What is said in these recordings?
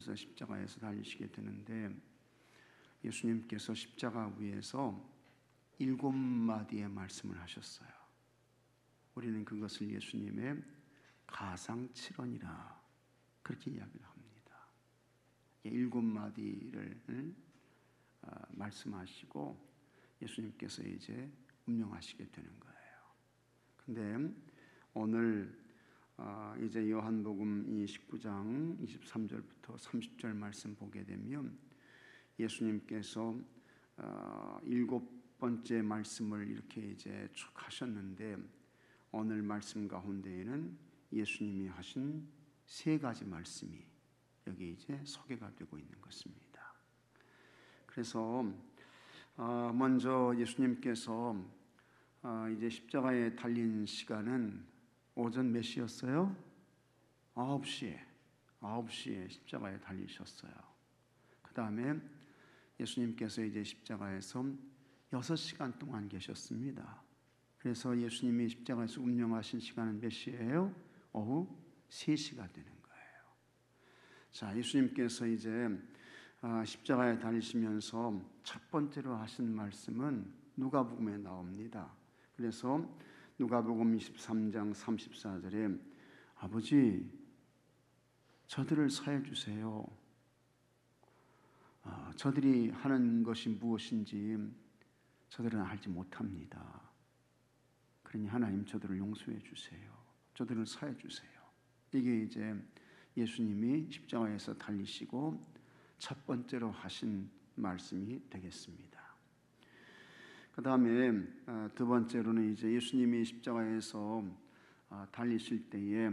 위해서 십자가에서 달리시게 되는데 예수님께서 십자가 위에서 7마디의 말씀을 하셨어요. 우리는 그것을 예수님의 가상칠언이라 그렇게 이야기를 합니다. 7마디를 말씀하시고 예수님께서 이제 운명하시게 되는 거예요. 근데 오늘 이제 요한복음 19장 23절부터 30절 말씀 보게 되면 예수님께서 7번째 말씀을 이렇게 이제 쭉 하셨는데 오늘 말씀 가운데에는 예수님이 하신 3가지 말씀이 여기 이제 소개가 되고 있는 것입니다. 그래서 먼저 예수님께서 이제 십자가에 달린 시간은 오전 몇 시였어요? 9시에 십자가에 달리셨어요. 그 다음에 예수님께서 이제 십자가에서 6시간 동안 계셨습니다. 그래서 예수님이 십자가에서 운명하신 시간은 몇 시예요? 오후 3시가 되는 거예요. 자, 예수님께서 이제 십자가에 달리시면서 첫 번째로 하신 말씀은 누가복음에 나옵니다. 그래서 누가복음 23장 34절에 아버지 저들을 사해 주세요. 저들이 하는 것이 무엇인지 저들은 알지 못합니다. 그러니 하나님 저들을 용서해 주세요. 저들을 사해 주세요. 이게 이제 예수님이 십자가에서 달리시고 첫 번째로 하신 말씀이 되겠습니다. 그 다음에 두 번째로는 이제 예수님이 십자가에서 달리실 때에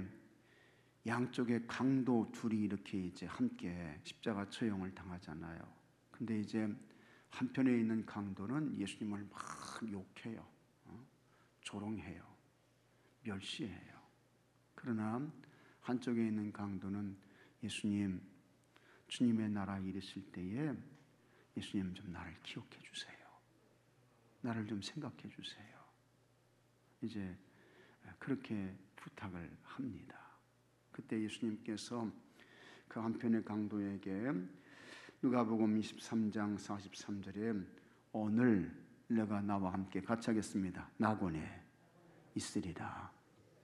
양쪽에 강도 둘이 이렇게 이제 함께 십자가 처형을 당하잖아요. 근데 이제 한편에 있는 강도는 예수님을 막 욕해요. 조롱해요. 멸시해요. 그러나 한쪽에 있는 강도는 주님의 나라에 이르실 때에 예수님 좀 나를 기억해 주세요. 나를 좀 생각해 주세요. 이제 그렇게 부탁을 합니다. 그때 예수님께서 그 한편의 강도에게 누가복음 23장 43절에 오늘 내가 나와 함께 같이 하겠습니다. 낙원에 있으리라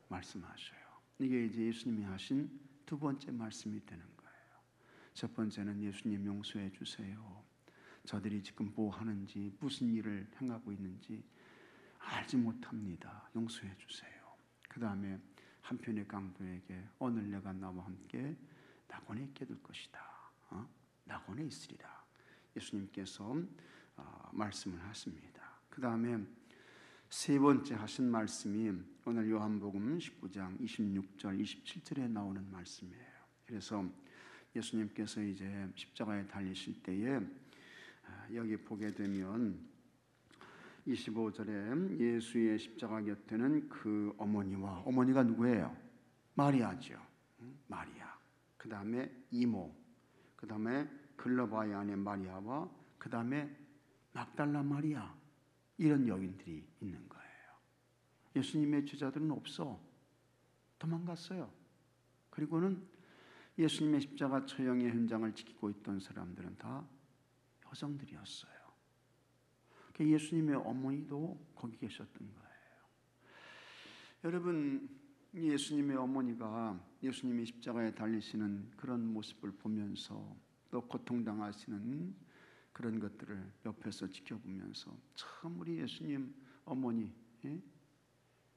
말씀하셔요. 이게 이제 예수님이 하신 두 번째 말씀이 되는 거예요. 첫 번째는 예수님 용서해 주세요. 저들이 지금 뭐 하는지 무슨 일을 행하고 있는지 알지 못합니다. 용서해 주세요. 그 다음에 한편의 강도에게 오늘 내가 나와 함께 낙원에 있게 될 것이다. 낙원에 있으리라. 예수님께서 말씀을 하십니다. 그 다음에 세 번째 하신 말씀이 오늘 요한복음 19장 26절 27절에 나오는 말씀이에요. 그래서 예수님께서 이제 십자가에 달리실 때에 여기 보게 되면 25절에 예수의 십자가 곁에는 그 어머니가 누구예요? 마리아죠. 마리아. 그 다음에 이모. 그 다음에 글로바의 아내 마리아와 그 다음에 막달라 마리아. 이런 여인들이 있는 거예요. 예수님의 제자들은 없어. 도망갔어요. 그리고는 예수님의 십자가 처형의 현장을 지키고 있던 사람들은 다 여성들이었어요. 예수님의 어머니도 거기 계셨던 거예요. 여러분, 예수님의 어머니가 예수님이 십자가에 달리시는 그런 모습을 보면서 또 고통당하시는 그런 것들을 옆에서 지켜보면서 참 우리 예수님 어머니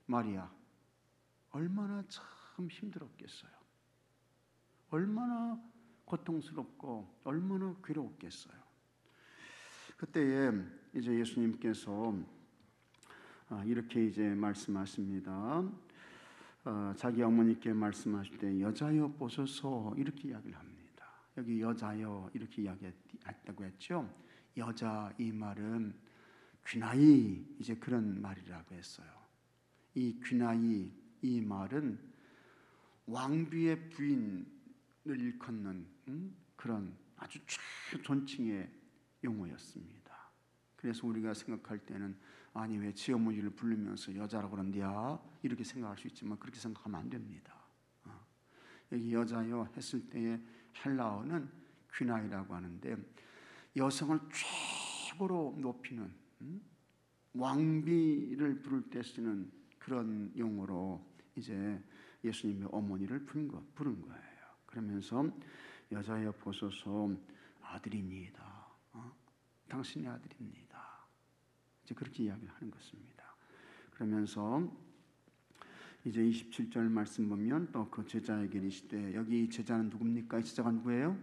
마리아 얼마나 참 힘들었겠어요. 얼마나 고통스럽고 얼마나 괴로웠겠어요. 그때에 이제 예수님께서 이렇게 이제 말씀하십니다. 자기 어머니께 말씀하실 때 여자여 보소서 이렇게 이야기를 합니다. 여기 여자여 이렇게 이야기했다고 했죠. 여자 이 말은 귀나이 이제 그런 말이라고 했어요. 이 귀나이 이 말은 왕비의 부인을 일컫는 그런 아주 최존칭의 용어였습니다. 그래서 우리가 생각할 때는 아니 왜 지 어머니를 부르면서 여자라고 그런디야 이렇게 생각할 수 있지만 그렇게 생각하면 안 됩니다. 여기 여자여 했을 때의 헬라어는 퀸아이라고 하는데 여성을 최고로 높이는 왕비를 부를 때 쓰는 그런 용어로 이제 예수님의 어머니를 부른 거예요. 그러면서 여자여 보소서 아들입니다. 당신의 아들입니다. 이제 그렇게 이야기를 하는 것입니다. 그러면서 이제 27절 말씀 보면 또 그 제자에게 이르시되, 여기 제자는 누굽니까? 이 제자가 누구예요?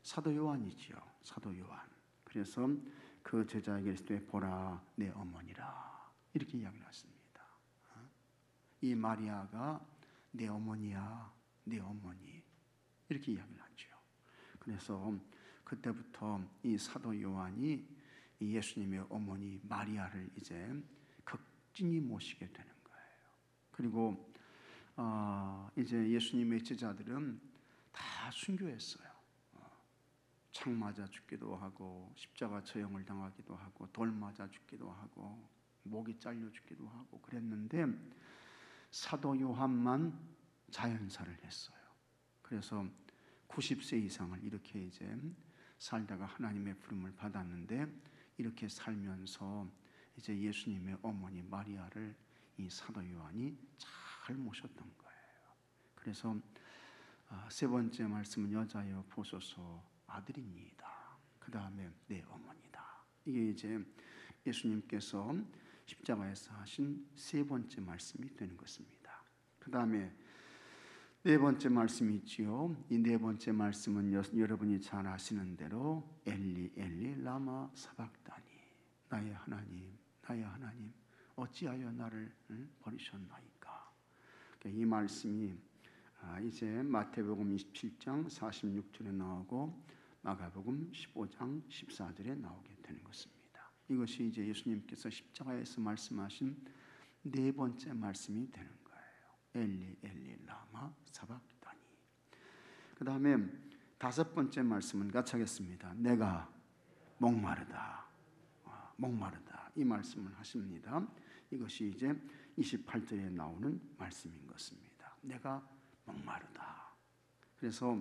사도 요한이지요. 사도 요한. 그래서 그 제자에게 이르시되 보라 내 어머니라, 이렇게 이야기를 했습니다. 이 마리아가 내 어머니야, 내 어머니, 이렇게 이야기를 하죠. 그래서 그때부터 이 사도 요한이 이 예수님의 어머니 마리아를 이제 극진히 모시게 되는 거예요. 그리고 이제 예수님의 제자들은 다 순교했어요. 창 맞아 죽기도 하고 십자가 처형을 당하기도 하고 돌 맞아 죽기도 하고 목이 잘려 죽기도 하고 그랬는데 사도 요한만 자연사를 했어요. 그래서 90세 이상을 이렇게 이제 살다가 하나님의 부름을 받았는데, 이렇게 살면서 이제 예수님의 어머니 마리아를 이 사도 요한이 잘 모셨던 거예요. 그래서 세 번째 말씀은 여자여 보소서 아들입니다. 그 다음에 내 어머니다. 이게 이제 예수님께서 십자가에서 하신 세 번째 말씀이 되는 것입니다. 그 다음에 네 번째 말씀이 있지요. 이 네 번째 말씀은 여러분이 잘 아시는 대로 엘리 엘리 라마 사박다니, 나의 하나님 나의 하나님 어찌하여 나를 버리셨나이까. 이 말씀이 이제 마태복음 27장 46절에 나오고 마가복음 15장 14절에 나오게 되는 것입니다. 이것이 이제 예수님께서 십자가에서 말씀하신 네 번째 말씀이 되는 거예요. 엘리 엘리 라마 사박다니. 그 다음에 다섯 번째 말씀은 같이 하겠습니다. 내가 목마르다, 목마르다, 이 말씀을 하십니다. 이것이 이제 28절에 나오는 말씀인 것입니다. 내가 목마르다. 그래서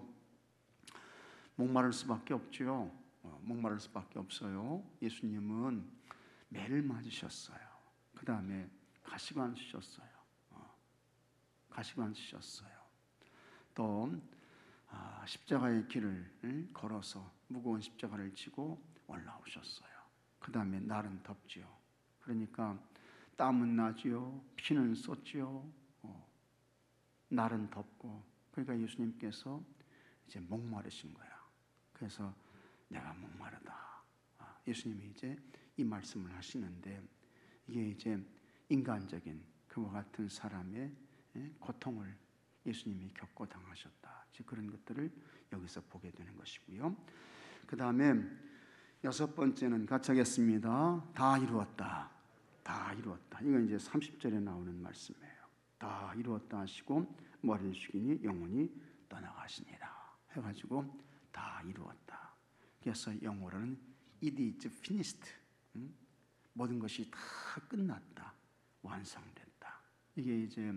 목마를 수밖에 없죠. 목마를 수밖에 없어요. 예수님은 매를 맞으셨어요. 그 다음에 가시관 쓰셨어요. 가시관 쓰셨어요. 또 십자가의 길을 걸어서 무거운 십자가를 지고 올라오셨어요. 그 다음에 날은 덥지요. 그러니까 땀은 나지요, 피는 쏟지요. 날은 덥고, 그러니까 예수님께서 이제 목마르신 거야. 그래서 내가 목마르다. 예수님이 이제 이 말씀을 하시는데, 이게 이제 인간적인 그와 같은 사람의 고통을 예수님이 겪고 당하셨다. 그런 것들을 여기서 보게 되는 것이고요. 그 다음에 여섯 번째는 같이 하겠습니다. 다 이루었다. 다 이루었다. 이건 이제 30절에 나오는 말씀이에요. 다 이루었다 하시고 머리를 숙이니 영혼이 떠나가시니라 해가지고 다 이루었다. 그래서 영어로는 it is finished. 모든 것이 다 끝났다. 완성됐다. 이게 이제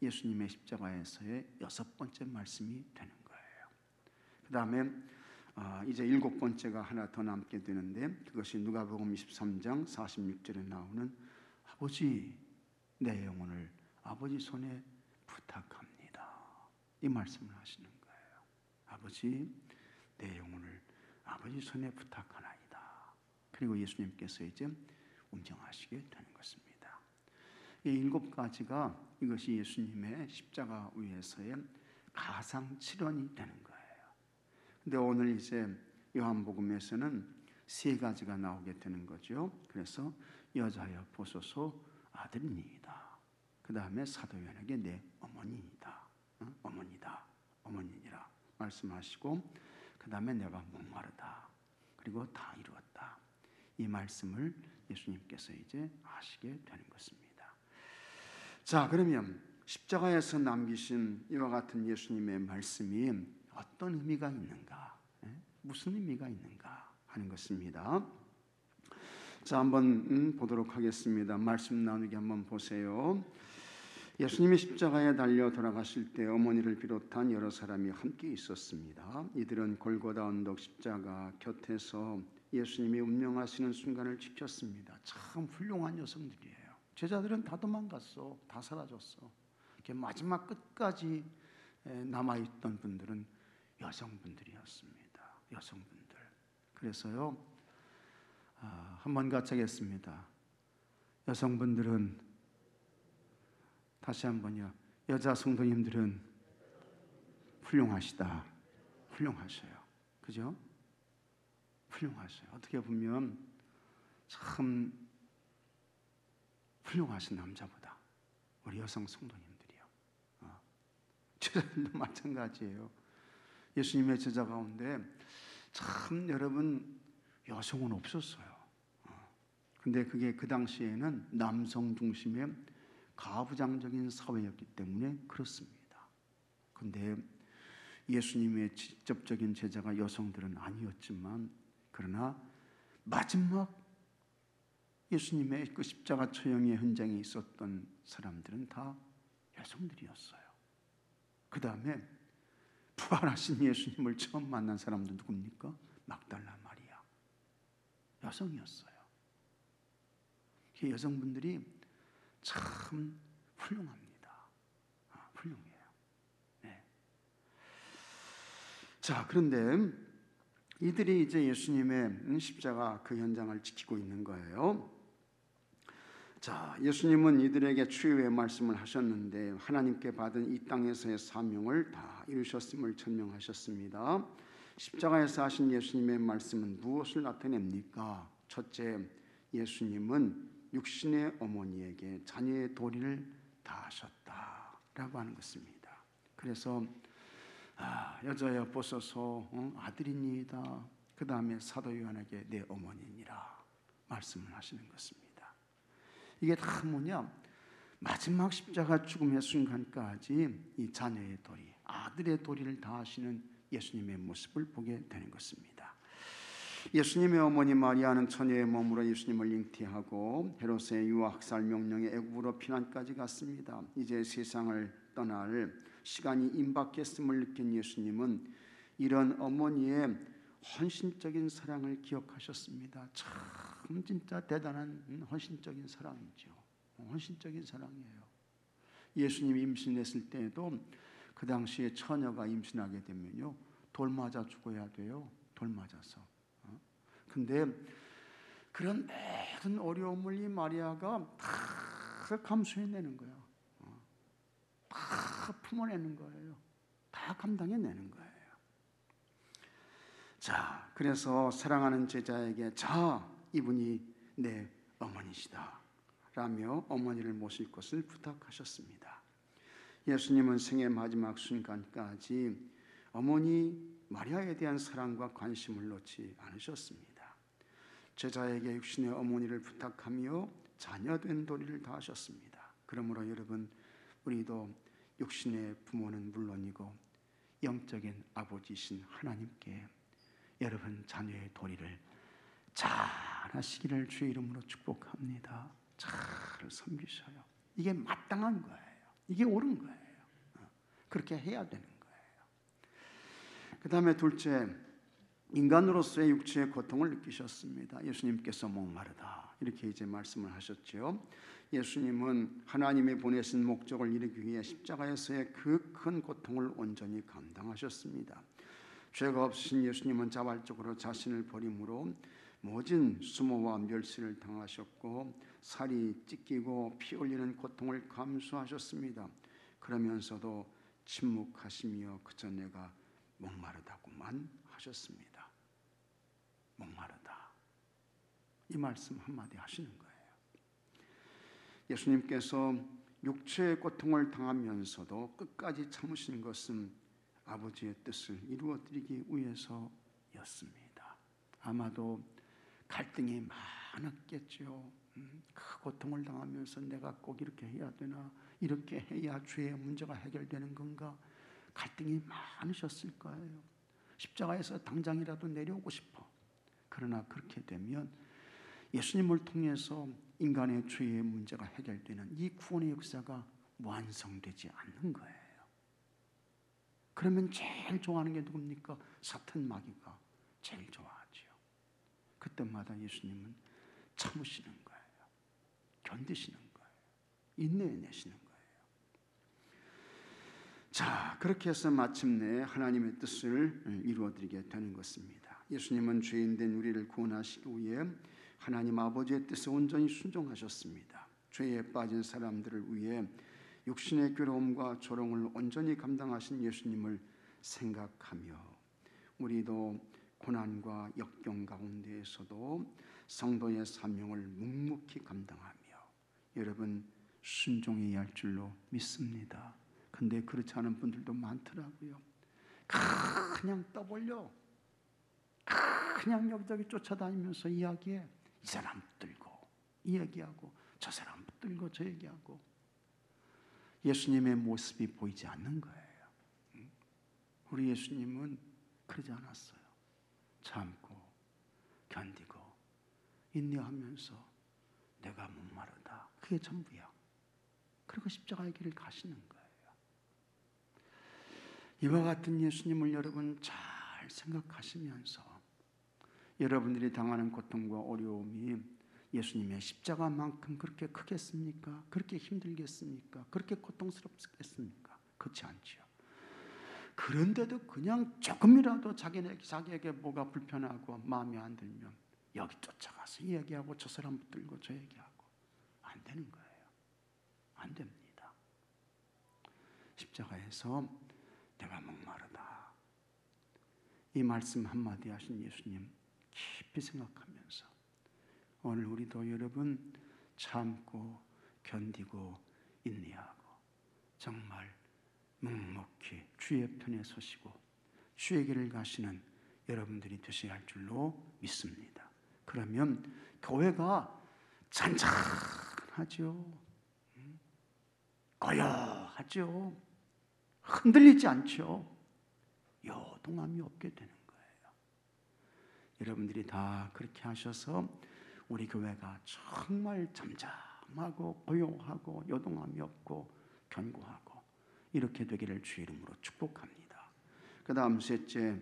예수님의 십자가에서의 여섯 번째 말씀이 되는 거예요. 그 다음에 이제 일곱 번째가 하나 더 남게 되는데, 그것이 누가복음 23장 46절에 나오는 아버지 내 영혼을 아버지 손에 부탁합니다. 이 말씀을 하시는 거예요. 아버지 내 영혼을 아버지 손에 부탁하나이다. 그리고 예수님께서 이제 운정하시게 되는 것입니다. 이 일곱 가지가 이것이 예수님의 십자가 위에서의 가상 칠언이 되는 거예요. 근데 오늘 이제 요한복음에서는 세 가지가 나오게 되는 거죠. 그래서 여자여 보소서 아들입니다. 그 다음에 사도 요한에게 내 어머니이다, 어머니다, 어머니니라 말씀하시고, 그 다음에 내가 목마르다, 그리고 다 이루었다. 이 말씀을 예수님께서 이제 하시게 되는 것입니다. 자, 그러면 십자가에서 남기신 이와 같은 예수님의 말씀이 어떤 의미가 있는가, 무슨 의미가 있는가 하는 것입니다. 자, 한번 보도록 하겠습니다. 말씀 나누기 한번 보세요. 예수님이 십자가에 달려 돌아가실 때 어머니를 비롯한 여러 사람이 함께 있었습니다. 이들은 골고다 언덕 십자가 곁에서 예수님이 운명하시는 순간을 지켰습니다. 참 훌륭한 여성들이에요. 제자들은 다 도망갔어. 다 사라졌어. 이렇게 마지막 끝까지 남아있던 분들은 여성분들이었습니다. 여성분들. 그래서요, 한번 같이 하겠습니다. 여성분들은, 다시 한번요, 여자 성도님들은 훌륭하시다. 훌륭하셔요. 그죠? 훌륭하셔요. 어떻게 보면 참 훌륭하신 남자보다 우리 여성 성도님들이요. 제자들도 마찬가지예요. 예수님의 제자 가운데 참 여러분 여성은 없었어요. 근데 그게 그 당시에는 남성 중심의 가부장적인 사회였기 때문에 그렇습니다. 근데 예수님의 직접적인 제자가 여성들은 아니었지만, 그러나 마지막 예수님의 그 십자가 처형의 현장에 있었던 사람들은 다 여성들이었어요. 그 다음에 부활하신 예수님을 처음 만난 사람도 누굽니까? 막달라 마리아. 여성이었어요. 여성분들이 참 훌륭합니다. 훌륭해요. 네. 자, 그런데 이들이 이제 예수님의 십자가 그 현장을 지키고 있는 거예요. 자, 예수님은 이들에게 추후의 말씀을 하셨는데 하나님께 받은 이 땅에서의 사명을 다 이루셨음을 천명하셨습니다. 십자가에서 하신 예수님의 말씀은 무엇을 나타냅니까? 첫째, 예수님은 육신의 어머니에게 자녀의 도리를 다하셨다라고 하는 것입니다. 그래서 여자여 보소서 아들이니이다. 그 다음에 사도 요한에게 내 어머니니라 말씀을 하시는 것입니다. 이게 다 뭐냐? 마지막 십자가 죽음의 순간까지 이 자녀의 도리, 아들의 도리를 다하시는 예수님의 모습을 보게 되는 것입니다. 예수님의 어머니 마리아는 처녀의 몸으로 예수님을 잉태하고 헤롯의 유아학살 명령에 애굽으로 피난까지 갔습니다. 이제 세상을 떠날 시간이 임박했음을 느낀 예수님은 이런 어머니의 헌신적인 사랑을 기억하셨습니다. 참 진짜 대단한 헌신적인 사랑이죠. 헌신적인 사랑이에요. 예수님이 임신했을 때에도 그 당시에 처녀가 임신하게 되면요, 돌 맞아 죽어야 돼요. 돌 맞아서. 근데 그런 모든 어려움을 이 마리아가 다 감수해내는 거예요. 다 품어내는 거예요. 다 감당해내는 거예요. 자, 그래서 사랑하는 제자에게 자, 이분이 내 어머니시다 라며 어머니를 모실 것을 부탁하셨습니다. 예수님은 생애 마지막 순간까지 어머니 마리아에 대한 사랑과 관심을 놓지 않으셨습니다. 제자에게 육신의 어머니를 부탁하며 자녀된 도리를 다하셨습니다. 그러므로 여러분, 우리도 육신의 부모는 물론이고 영적인 아버지이신 하나님께 여러분 자녀의 도리를 잘 하시기를 주의 이름으로 축복합니다. 잘 섬기셔요. 이게 마땅한 거예요. 이게 옳은 거예요. 그렇게 해야 되는 거예요. 그 다음에 둘째, 인간으로서의 육체의 고통을 느끼셨습니다. 예수님께서 목마르다 이렇게 이제 말씀을 하셨죠. 예수님은 하나님이 보내신 목적을 이루기 위해 십자가에서의 그 큰 고통을 온전히 감당하셨습니다. 죄가 없으신 예수님은 자발적으로 자신을 버림으로 모진 수모와 멸시를 당하셨고 살이 찢기고 피 흘리는 고통을 감수하셨습니다. 그러면서도 침묵하시며 그저 내가 목마르다고만 하셨습니다. 목마르다. 이 말씀 한마디 하시는 거예요. 예수님께서 육체의 고통을 당하면서도 끝까지 참으신 것은 아버지의 뜻을 이루어드리기 위해서였습니다. 아마도 갈등이 많았겠죠. 그 고통을 당하면서 내가 꼭 이렇게 해야 되나, 이렇게 해야 죄의 문제가 해결되는 건가, 갈등이 많으셨을 거예요. 십자가에서 당장이라도 내려오고 싶어. 그러나 그렇게 되면 예수님을 통해서 인간의 죄의 문제가 해결되는 이 구원의 역사가 완성되지 않는 거예요. 그러면 제일 좋아하는 게 누굽니까? 사탄 마귀가 제일 좋아하지요. 그때마다 예수님은 참으시는 거예요. 견디시는 거예요. 인내해내시는 거예요. 자, 그렇게 해서 마침내 하나님의 뜻을 이루어드리게 되는 것입니다. 예수님은 죄인된 우리를 구원하시기 위해 하나님 아버지의 뜻에 온전히 순종하셨습니다. 죄에 빠진 사람들을 위해 육신의 괴로움과 조롱을 온전히 감당하신 예수님을 생각하며 우리도 고난과 역경 가운데에서도 성도의 사명을 묵묵히 감당하며 여러분 순종해야 할 줄로 믿습니다. 근데 그렇지 않은 분들도 많더라고요. 그냥 떠벌려 그냥 여기저기 쫓아다니면서 이야기해. 이 사람 붙들고 이 얘기하고 저 사람 붙들고 저 얘기하고 예수님의 모습이 보이지 않는 거예요. 우리 예수님은 그러지 않았어요. 참고 견디고 인내하면서 내가 목마르다. 그게 전부야. 그리고 십자가의 길을 가시는 거예요. 이와 같은 예수님을 여러분 잘 생각하시면서 여러분들이 당하는 고통과 어려움이 예수님의 십자가만큼 그렇게 크겠습니까? 그렇게 힘들겠습니까? 그렇게 고통스럽겠습니까? 그렇지 않지요. 그런데도 그냥 조금이라도 자기에게 뭐가 불편하고 마음에 안 들면 여기 쫓아가서 이 얘기하고 저 사람 붙들고 저 얘기하고 안 되는 거예요. 안 됩니다. 십자가에서 내가 목마르다. 이 말씀 한마디 하신 예수님 깊이 생각하면서 오늘 우리도 여러분 참고 견디고 인내하고 정말 묵묵히 주의 편에 서시고 주의 길을 가시는 여러분들이 되셔야 할 줄로 믿습니다. 그러면 교회가 잔잔하죠. 고요하죠. 흔들리지 않죠. 요동함이 없게 되는 거예요. 여러분들이 다 그렇게 하셔서 우리 교회가 정말 잠잠하고 고요하고 요동함이 없고 견고하고 이렇게 되기를 주의 이름으로 축복합니다. 그 다음 셋째,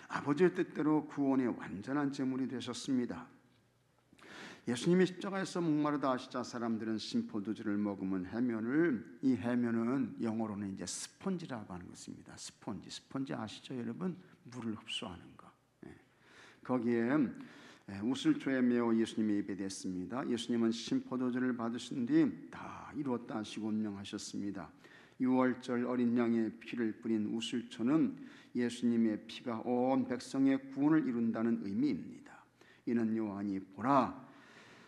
아버지의 뜻대로 구원의 완전한 제물이 되셨습니다. 예수님이 십자가에서 목마르다 하시자 사람들은 신포도주를 머금은 해면을, 이 해면은 영어로는 이제 스펀지라고 하는 것입니다. 스펀지 아시죠 여러분? 물을 흡수하는 거. 거기에 우슬초에 메어 예수님이 예배됐습니다. 예수님은 신포도주를 받으신 뒤 다 이루었다 하시고 운명하셨습니다. 6월절 어린 양의 피를 뿌린 우슬초는 예수님의 피가 온 백성의 구원을 이룬다는 의미입니다. 이는 요한이 보라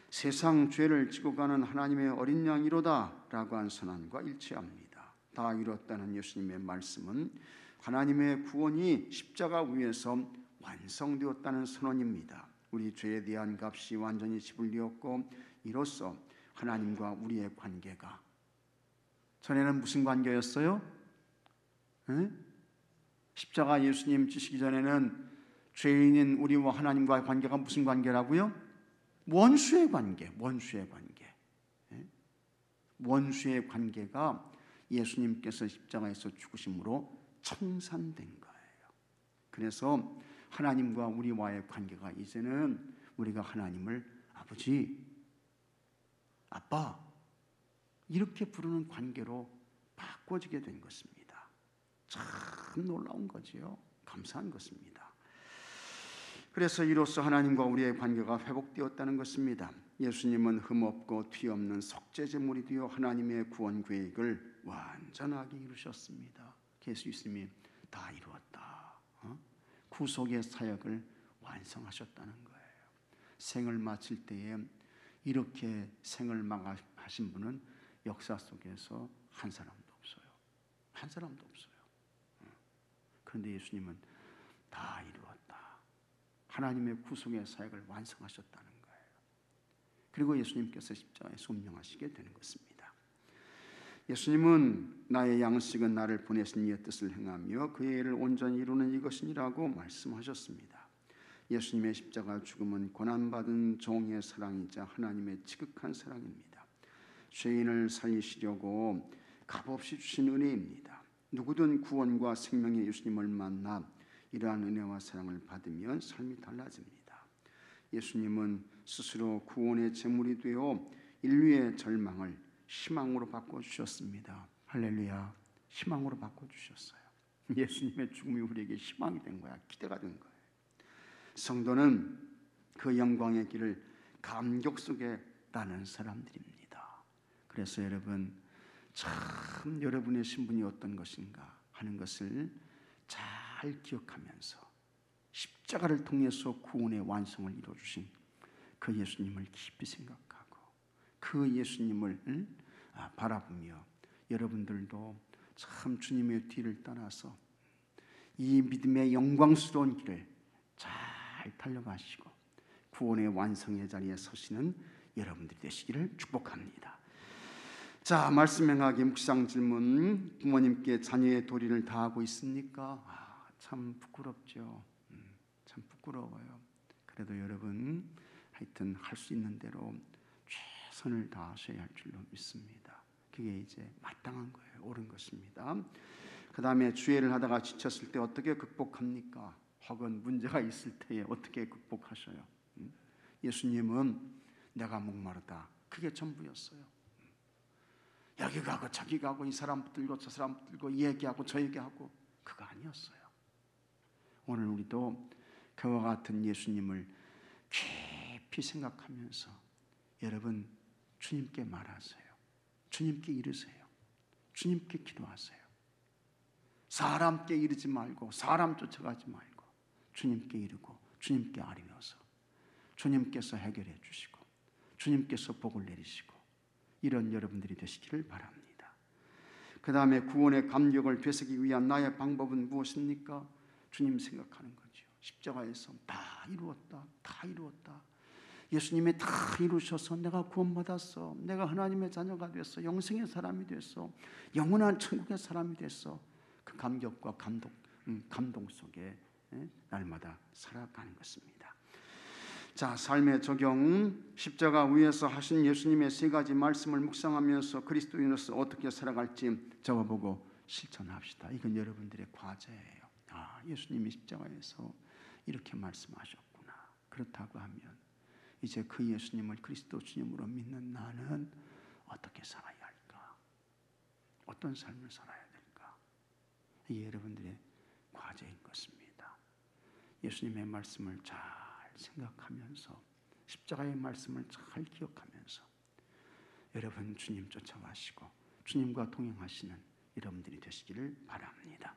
세상 죄를 지고 가는 하나님의 어린 양이로다 라고 한 선언과 일치합니다. 다 이뤘다는 예수님의 말씀은 하나님의 구원이 십자가 위에서 완성되었다는 선언입니다. 우리 죄에 대한 값이 완전히 지불되었고 이로써 하나님과 우리의 관계가, 전에는 무슨 관계였어요? 십자가 예수님 지시기 전에는 죄인인 우리와 하나님과의 관계가 무슨 관계라고요? 원수의 관계. 원수의 관계가 예수님께서 십자가에서 죽으심으로 청산된 거예요. 그래서 하나님과 우리와의 관계가 이제는 우리가 하나님을 아버지, 아빠 이렇게 부르는 관계로 바꿔지게 된 것입니다. 참 놀라운 거지요. 감사한 것입니다. 그래서 이로써 하나님과 우리의 관계가 회복되었다는 것입니다. 예수님은 흠없고 튀없는 속죄제물이 되어 하나님의 구원 계획을 완전하게 이루셨습니다. 예수님이 다 이루었다. 구속의 사역을 완성하셨다는 거예요. 생을 마칠 때에 이렇게 생을 마하신 분은 역사 속에서 한 사람도 없어요. 한 사람도 없어요. 그런데 예수님은 다 이루었다. 하나님의 구속의 사역을 완성하셨다는 거예요. 그리고 예수님께서 십자가에서 운명하시게 되는 것입니다. 예수님은 나의 양식은 나를 보내신 이의 뜻을 행하며 그의 일을 온전히 이루는 이것이니라고 말씀하셨습니다. 예수님의 십자가 죽음은 고난받은 종의 사랑이자 하나님의 지극한 사랑입니다. 죄인을 살리시려고 값없이 주신 은혜입니다. 누구든 구원과 생명의 예수님을 만나 이러한 은혜와 사랑을 받으면 삶이 달라집니다. 예수님은 스스로 구원의 제물이 되어 인류의 절망을 희망으로 바꿔주셨습니다. 할렐루야. 희망으로 바꿔주셨어요. 예수님의 죽음이 우리에게 희망이 된 거야. 기대가 된 거예요. 성도는 그 영광의 길을 감격 속에 따는 사람들입니다. 그래서 여러분, 참 여러분의 신분이 어떤 것인가 하는 것을 잘 기억하면서 십자가를 통해서 구원의 완성을 이루어주신 그 예수님을 깊이 생각하고 그 예수님을 바라보며 여러분들도 참 주님의 뒤를 따라서 이 믿음의 영광스러운 길을 잘 달려가시고 구원의 완성의 자리에 서시는 여러분들이 되시기를 축복합니다. 자, 말씀 행하기 묵상 질문. 부모님께 자녀의 도리를 다하고 있습니까? 참 부끄럽죠. 참 부끄러워요. 그래도 여러분 하여튼 할 수 있는 대로 최선을 다하셔야 할 줄로 믿습니다. 그게 이제 마땅한 거예요. 옳은 것입니다. 그 다음에 주애를 하다가 지쳤을 때 어떻게 극복합니까? 혹은 문제가 있을 때에 어떻게 극복하셔요? 예수님은 내가 목마르다, 그게 전부였어요. 여기 가고 저기 가고 이 사람 붙들고 저 사람 붙들고 이 얘기하고 저 얘기하고 그거 아니었어요. 오늘 우리도 그와 같은 예수님을 깊이 생각하면서 여러분 주님께 말하세요. 주님께 이르세요. 주님께 기도하세요. 사람께 이르지 말고 사람 쫓아가지 말고 주님께 이르고 주님께 아뢰어서 주님께서 해결해 주시고 주님께서 복을 내리시고 이런 여러분들이 되시기를 바랍니다. 그 다음에 구원의 감격을 되새기기 위한 나의 방법은 무엇입니까? 주님 생각하는 거죠. 십자가에서 다 이루었다, 다 이루었다. 예수님이 다 이루셔서 내가 구원받았어, 내가 하나님의 자녀가 됐어, 영생의 사람이 됐어, 영원한 천국의 사람이 됐어. 그 감격과 감동 속에 날마다 살아가는 것입니다. 자, 삶의 적용. 십자가 위에서 하신 예수님의 세 가지 말씀을 묵상하면서 그리스도인으로서 어떻게 살아갈지 적어보고 실천합시다. 이건 여러분들의 과제예요. 예수님이 십자가에서 이렇게 말씀하셨구나. 그렇다고 하면 이제 그 예수님을 그리스도 주님으로 믿는 나는 어떻게 살아야 할까? 어떤 삶을 살아야 될까? 이게 여러분들의 과제인 것입니다. 예수님의 말씀을 잘 생각하면서 십자가의 말씀을 잘 기억하면서 여러분 주님 쫓아가시고 주님과 동행하시는 여러분들이 되시기를 바랍니다.